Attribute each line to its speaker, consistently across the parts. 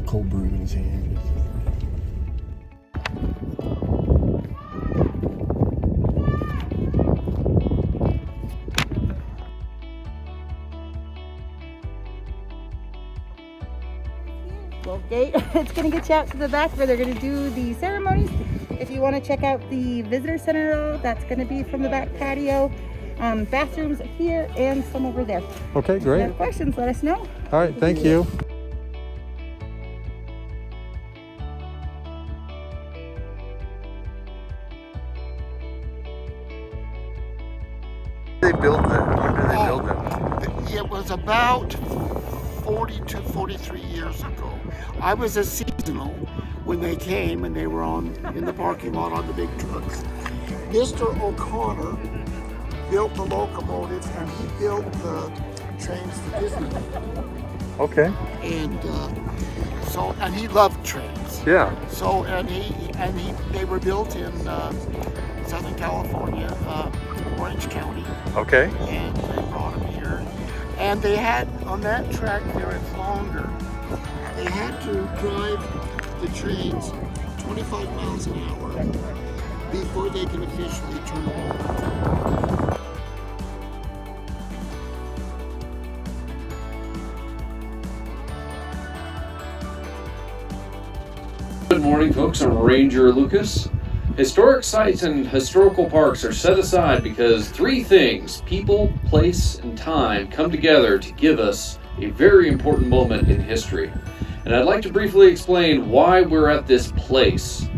Speaker 1: a cold brew in his hand.
Speaker 2: Well, gate, it's going to get you out to the back where they're going to do the ceremonies. If you want to check out the visitor center, that's going to be from the back patio. Bathrooms here and some over there.
Speaker 1: Okay,
Speaker 2: If you
Speaker 1: great.
Speaker 2: have questions, let us know.
Speaker 1: All right, thank you. They built that. When did they build it?
Speaker 3: It was about 42, 43 years ago. I was a seasonal when they came and they were in the parking lot on the big trucks. Mr. O'Connor built the locomotives and he built the trains for Disney.
Speaker 1: Okay.
Speaker 3: And he loved trains.
Speaker 1: Yeah.
Speaker 3: So they were built in Southern California, Orange County.
Speaker 1: Okay.
Speaker 3: And they brought them here. And they had, on that track there, it's longer. They had to drive the trains 25 miles an hour before they can officially turn them over.
Speaker 4: Good morning, folks. I'm Ranger Lucas. Historic sites and historical parks are set aside because three things, people, place, and time, come together to give us a very important moment in history. And I'd like to briefly explain why we're at this place.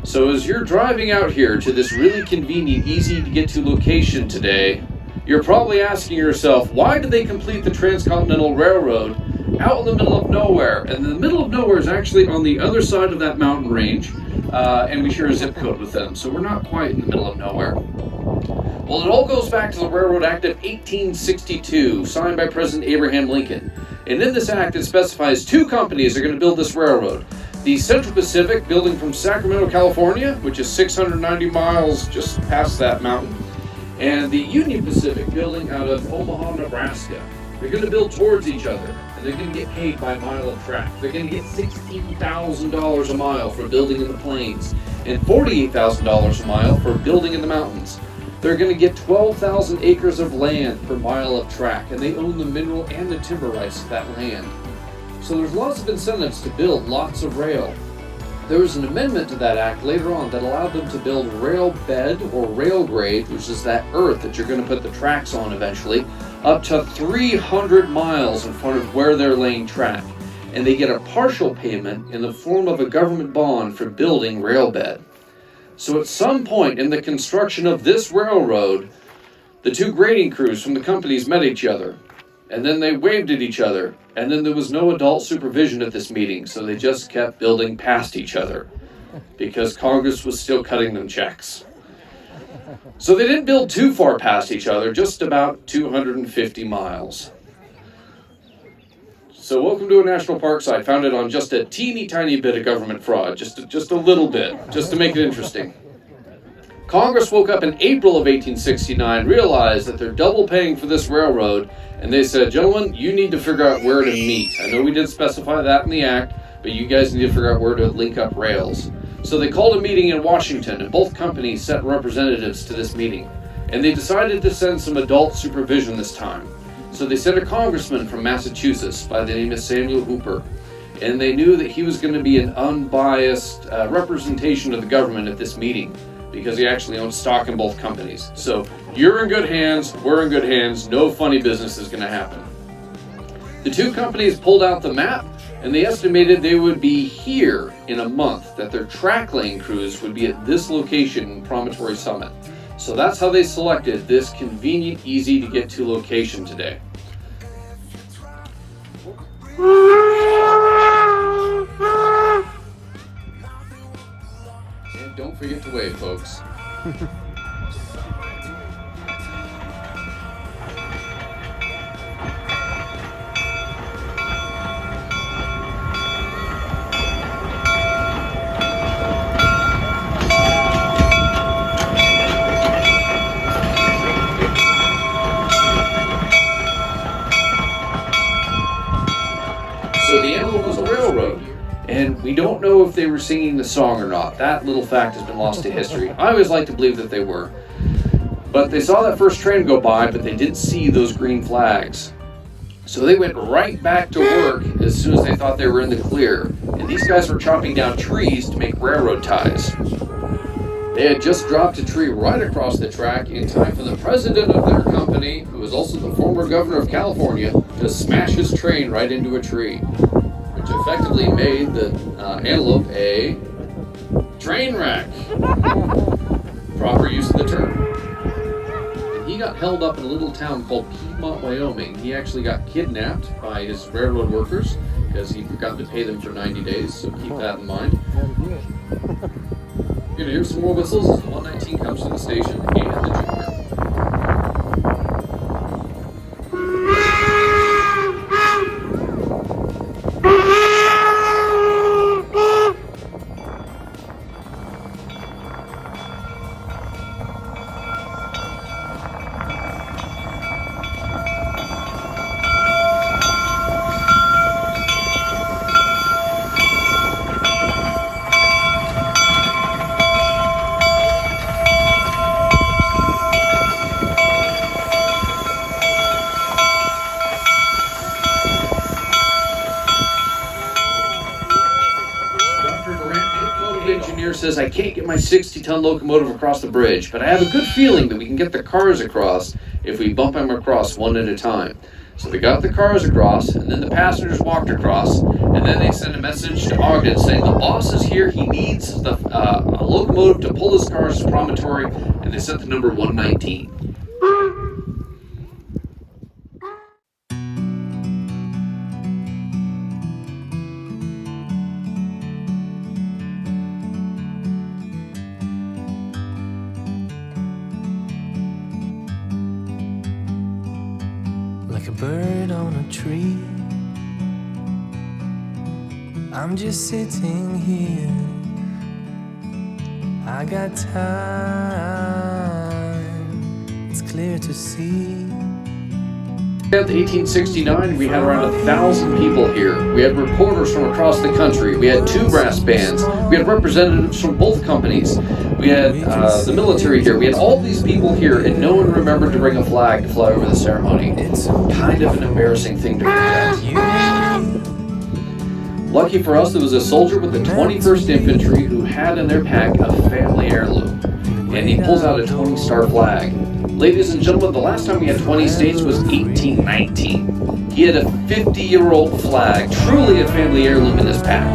Speaker 4: So as you're driving out here to this really convenient, easy to get to location today, you're probably asking yourself, why did they complete the Transcontinental Railroad out in the middle of nowhere? And the middle of nowhere is actually on the other side of that mountain range. And we share a zip code with them, so we're not quite in the middle of nowhere. Well, it all goes back to the Railroad Act of 1862, signed by President Abraham Lincoln. And in this act, it specifies two companies are going to build this railroad. The Central Pacific, building from Sacramento, California, which is 690 miles just past that mountain, and the Union Pacific, building out of Omaha, Nebraska. They're going to build towards each other, and they're going to get paid by mile of track. They're going to get $16,000 a mile for building in the plains, and $48,000 a mile for building in the mountains. They're going to get 12,000 acres of land per mile of track, and they own the mineral and the timber rights to that land. So there's lots of incentives to build lots of rail. There was an amendment to that act later on that allowed them to build rail bed or rail grade, which is that earth that you're going to put the tracks on eventually, up to 300 miles in front of where they're laying track. And they get a partial payment in the form of a government bond for building rail bed. So at some point in the construction of this railroad, the two grading crews from the companies met each other. And then they waved at each other. And then there was no adult supervision at this meeting, so they just kept building past each other because Congress was still cutting them checks. So they didn't build too far past each other, just about 250 miles. So welcome to a national park site founded on just a teeny tiny bit of government fraud, just a little bit, just to make it interesting. Congress woke up in April of 1869, realized that they're double paying for this railroad, and they said, gentlemen, you need to figure out where to meet. I know we did specify that in the act, but you guys need to figure out where to link up rails. So they called a meeting in Washington, and both companies sent representatives to this meeting. And they decided to send some adult supervision this time. So they sent a congressman from Massachusetts by the name of Samuel Hooper. And they knew that he was going to be an unbiased representation of the government at this meeting, because he actually owns stock in both companies. So you're in good hands, we're in good hands, no funny business is going to happen. The two companies pulled out the map, and they estimated they would be here in a month, that their track lane crews would be at this location in Promontory Summit. So that's how they selected this convenient, easy to get to location today. And don't forget to wave, folks. So the emblem was a railroad, And we don't know if they were singing the song or not. That little fact has been lost to history. I always like to believe that they were. But they saw that first train go by, but they didn't see those green flags. So they went right back to work as soon as they thought they were in the clear. And these guys were chopping down trees to make railroad ties. They had just dropped a tree right across the track in time for the president of their company, who was also the former governor of California, to smash his train right into a tree, which effectively made the antelope a train wreck. Proper use of the term. He got held up in a little town called Piedmont, Wyoming. He actually got kidnapped by his railroad workers because he forgot to pay them for 90 days, so keep that in mind. You're gonna hear some more whistles as the 119 comes to the station and the Junior. Engineer says, I can't get my 60-ton locomotive across the bridge, but I have a good feeling that we can get the cars across if we bump them across one at a time. So they got the cars across, and then the passengers walked across, and then they sent a message to Ogden saying the boss is here, he needs a locomotive to pull his cars to Promontory, and they sent the number 119.
Speaker 5: Like a bird on a tree, I'm just sitting here. I got time, it's clear to see.
Speaker 4: In 1869, we had around 1,000 people here. We had reporters from across the country. We had 2 brass bands. We had representatives from both companies. We had the military here. We had all these people here, and no one remembered to bring a flag to fly over the ceremony. Kind of an embarrassing thing to forget. Lucky for us, there was a soldier with the 21st Infantry who had in their pack a family heirloom, and he pulls out a 20-star flag. Ladies and gentlemen, the last time we had 20 states was 1819. He had a 50-year-old flag, truly a family heirloom in his pack.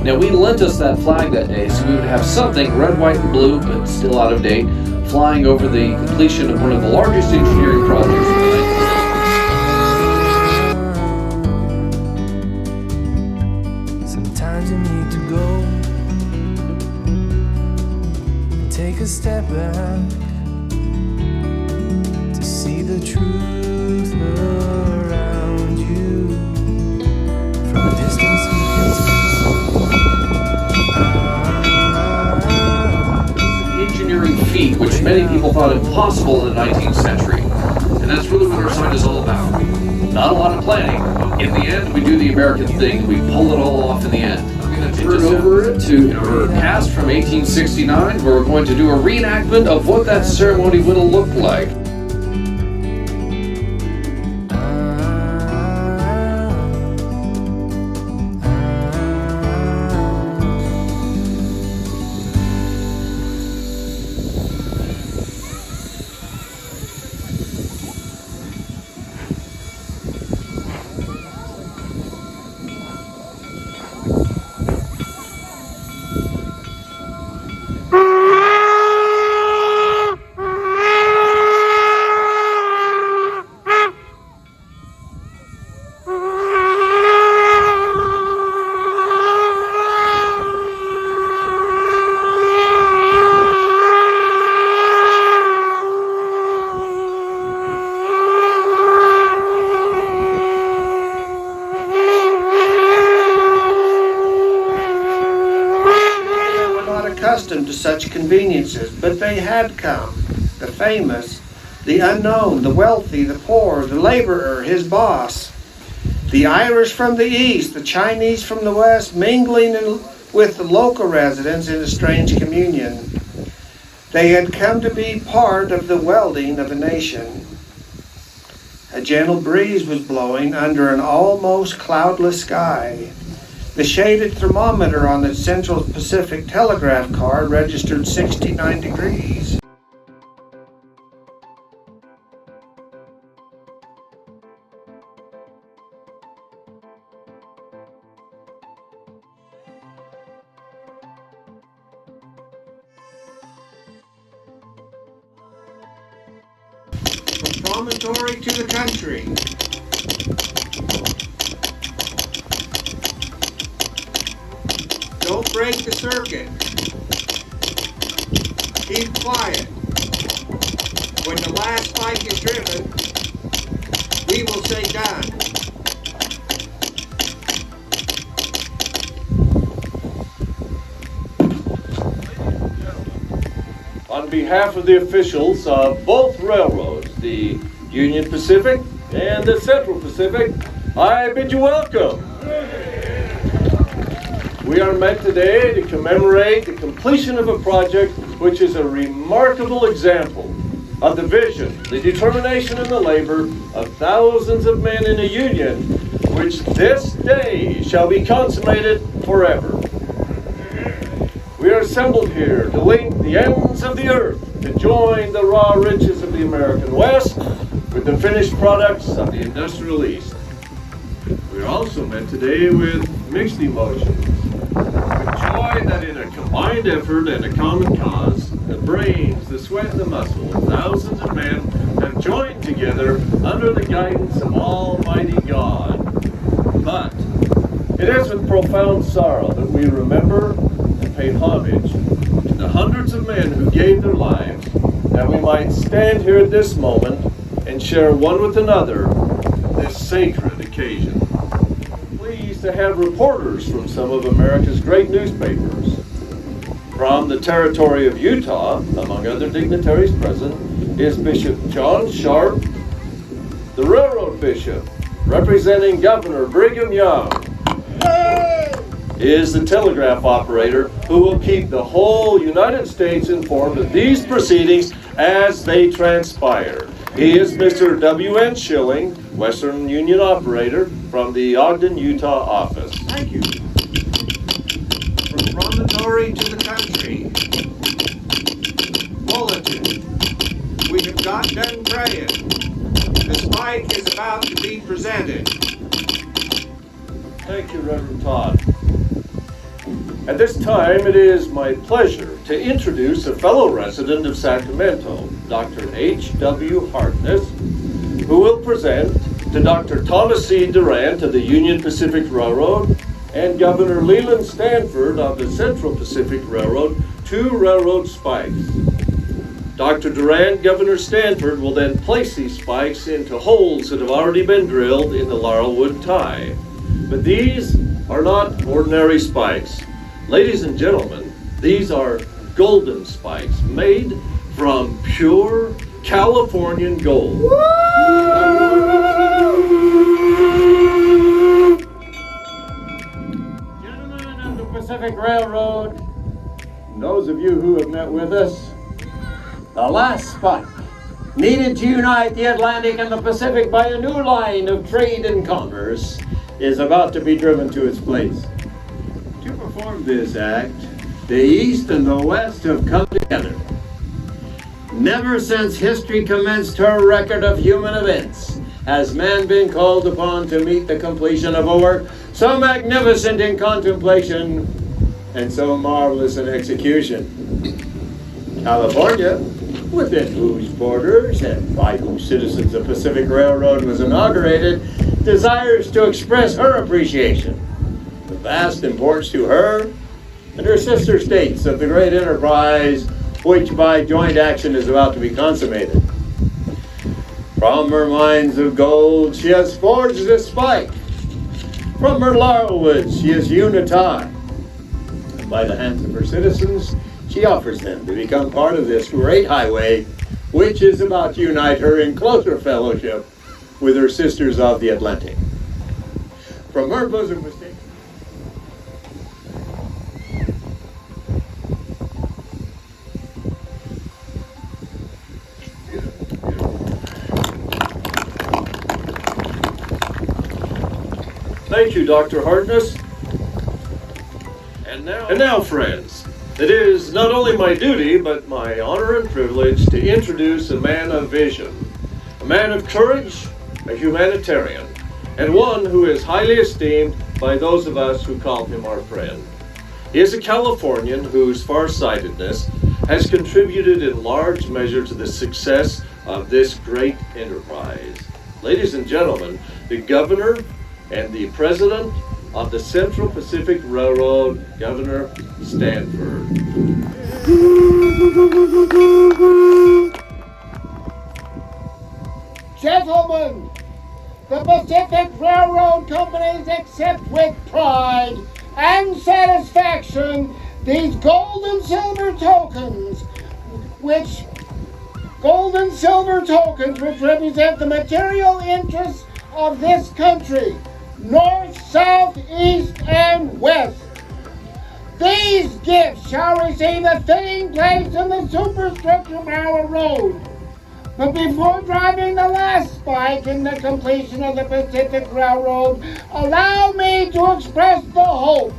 Speaker 4: Now, we lent us that flag that day, so we would have something, red, white, and blue, but still out of date, flying over the completion of one of the largest engineering projects in the 19th century.
Speaker 5: Sometimes you need to go and take a step back to see the truth around you. From a distance you can tell.
Speaker 4: Engineering feat, which many people thought impossible in the 19th century. And that's really what our site is all about. Not a lot of planning. In the end, we do the American thing. We pull it all off in the end. I'm going to turn over to our cast from 1869, where we're going to do a reenactment of what that ceremony would have looked like.
Speaker 6: Accustomed to such conveniences, but they had come. The famous, the unknown, the wealthy, the poor, the laborer, his boss. The Irish from the east, the Chinese from the west, mingling with the local residents in a strange communion. They had come to be part of the welding of a nation. A gentle breeze was blowing under an almost cloudless sky. The shaded thermometer on the Central Pacific Telegraph car registered 69 degrees. From promontory to the country. Don't break the circuit. Keep quiet. When the last spike is driven, we will say done.
Speaker 7: On behalf of the officials of both railroads, the Union Pacific and the Central Pacific, I bid you welcome. We are met today to commemorate the completion of a project which is a remarkable example of the vision, the determination, and the labor of thousands of men in a union, which this day shall be consummated forever. We are assembled here to link the ends of the earth, to join the raw riches of the American West with the finished products of the industrial East. We are also met today with mixed emotions, with joy that in a combined effort and a common cause, the brains, the sweat, and the muscle of thousands of men have joined together under the guidance of Almighty God. But it is with profound sorrow that we remember and pay homage to the hundreds of men who gave their lives that we might stand here at this moment and share one with another this sacred occasion. Pleased to have reporters from some of America's great newspapers. From the territory of Utah, among other dignitaries present, is Bishop John Sharp, the railroad bishop, representing Governor Brigham Young, is the telegraph operator who will keep the whole United States informed of these proceedings as they transpire. He is Mr. W.N. Schilling, Western Union operator from the Ogden, Utah office.
Speaker 6: Thank you. From promontory to the country. Bulletin. We have got done praying. The spike is about to be presented.
Speaker 7: Thank you, Reverend Todd. At this time, it is my pleasure to introduce a fellow resident of Sacramento, Dr. H.W. Harkness, who will present to Dr. Thomas C. Durant of the Union Pacific Railroad and Governor Leland Stanford of the Central Pacific Railroad 2 railroad spikes. Dr. Durant, Governor Stanford will then place these spikes into holes that have already been drilled in the laurelwood tie. But these are not ordinary spikes. Ladies and gentlemen, these are golden spikes made from pure Californian gold.
Speaker 8: Gentlemen of the Pacific Railroad, and those of you who have met with us, the last spike needed to unite the Atlantic and the Pacific by a new line of trade and commerce is about to be driven to its place. To perform this act, the East and the West have come together. Never since history commenced her record of human events has man been called upon to meet the completion of a work so magnificent in contemplation and so marvelous in execution. California, within whose borders and by whose citizens the Pacific Railroad was inaugurated, desires to express her appreciation, the vast importance to her and her sister states of the great enterprise which by joint action is about to be consummated. From her mines of gold she has forged a spike. From her laurelwoods she has hewn a tie. And by the hands of her citizens she offers them to become part of this great highway which is about to unite her in closer fellowship with her sisters of the Atlantic.
Speaker 7: from her bosom was taken. Thank you, Dr. Hartness. And now, friends, it is not only my duty, but my honor and privilege to introduce a man of vision, a man of courage, a humanitarian, and one who is highly esteemed by those of us who call him our friend. He is a Californian whose farsightedness has contributed in large measure to the success of this great enterprise. Ladies and gentlemen, the governor and the president of the Central Pacific Railroad, Governor Stanford.
Speaker 3: Gentlemen, the Pacific Railroad companies accept with pride and satisfaction these gold and silver tokens, which represent the material interests of this country, north, south, east, and west. These gifts shall receive a fitting place in the superstructure railroad. But before driving the last spike in the completion of the Pacific Railroad, allow me to express the hope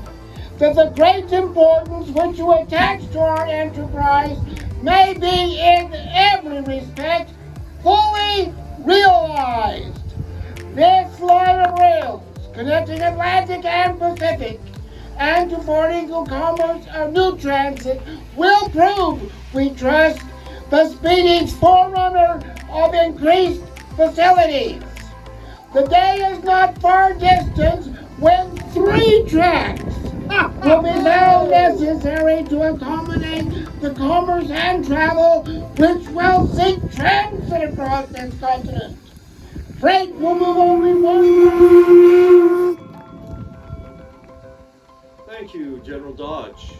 Speaker 3: that the great importance which you attach to our enterprise may be in every respect fully realized. This line of rails connecting Atlantic and Pacific and to boarding commerce of new transit will prove, we trust, the speedy forerunner of increased facilities. The day is not far distant when 3 tracks will be now necessary to accommodate the commerce and travel which will seek transit across this continent. Freight will move only one.
Speaker 7: Thank you, General Dodge.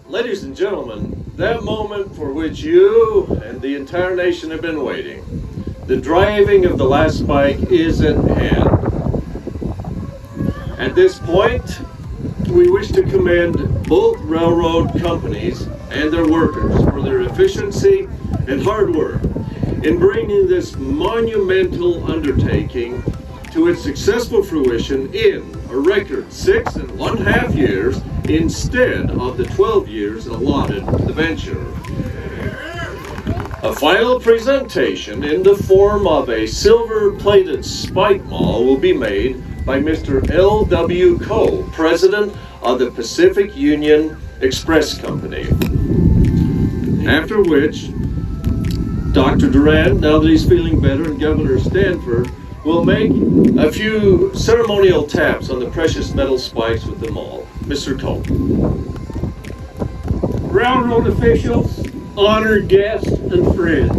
Speaker 7: Ladies and gentlemen, that moment for which you and the entire nation have been waiting, the driving of the last spike is at hand. At this point, we wish to commend both railroad companies and their workers for their efficiency and hard work in bringing this monumental undertaking to its successful fruition in a record 6.5 years instead of the 12 years allotted to the venture. A final presentation in the form of a silver-plated spike maul will be made by Mr. L.W. Coe, President of the Pacific Union Express Company. After which, Dr. Durand, now that he's feeling better, and Governor Stanford will make a few ceremonial taps on the precious metal spikes with the maul. Mr. Coe.
Speaker 9: Railroad officials, honored guests, and friends.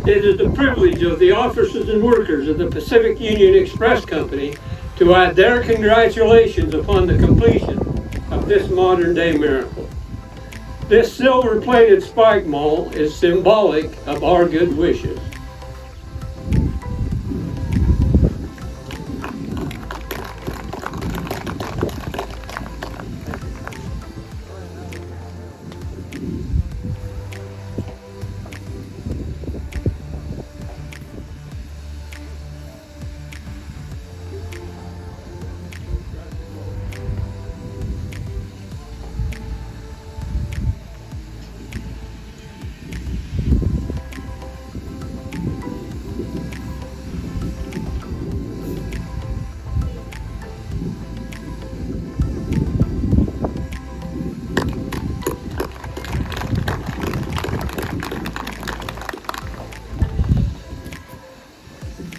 Speaker 9: It is the privilege of the officers and workers of the Pacific Union Express Company to add their congratulations upon the completion of this modern-day miracle. This silver-plated spike maul is symbolic of our good wishes.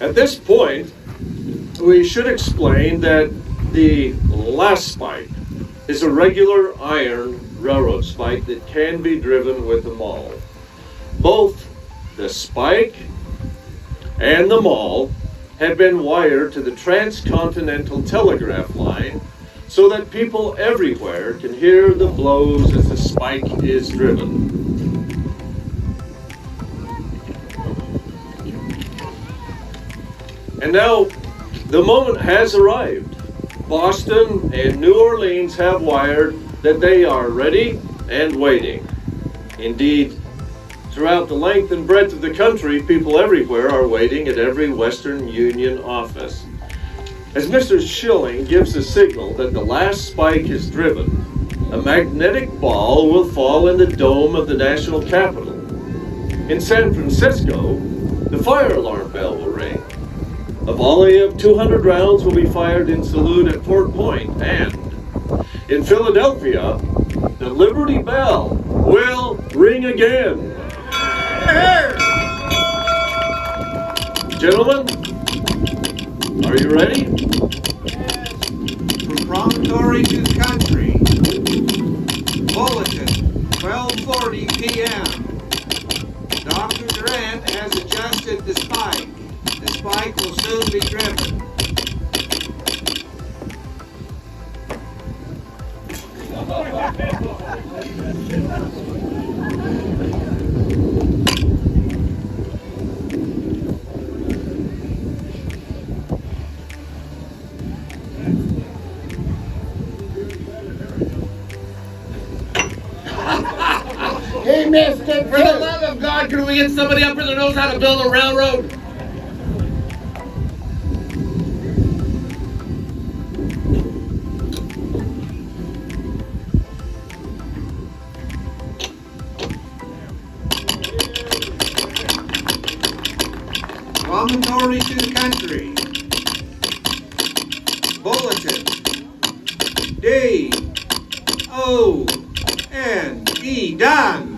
Speaker 7: At this point, we should explain that the last spike is a regular iron railroad spike that can be driven with a maul. Both the spike and the maul have been wired to the transcontinental telegraph line so that people everywhere can hear the blows as the spike is driven. And now, The moment has arrived. Boston and New Orleans have wired that they are ready and waiting. Indeed, throughout the length and breadth of the country, people everywhere are waiting at every Western Union office. As Mr. Schilling gives the signal that the last spike is driven, a magnetic ball will fall in the dome of the national Capitol. In San Francisco, the fire alarm bell will ring. A volley of 200 rounds will be fired in salute at Fort Point, and in Philadelphia, the Liberty Bell will ring again. Gentlemen, are you ready?
Speaker 6: From promontory to country. Bulletin, 12:40 p.m. Dr. Durant has adjusted the spike. The spike will soon be driven.
Speaker 3: He missed it.
Speaker 8: For the love of God, can we get somebody up here that knows how to build a railroad?
Speaker 6: Promontory to the country. Bulletin. D. O. N. E. Done.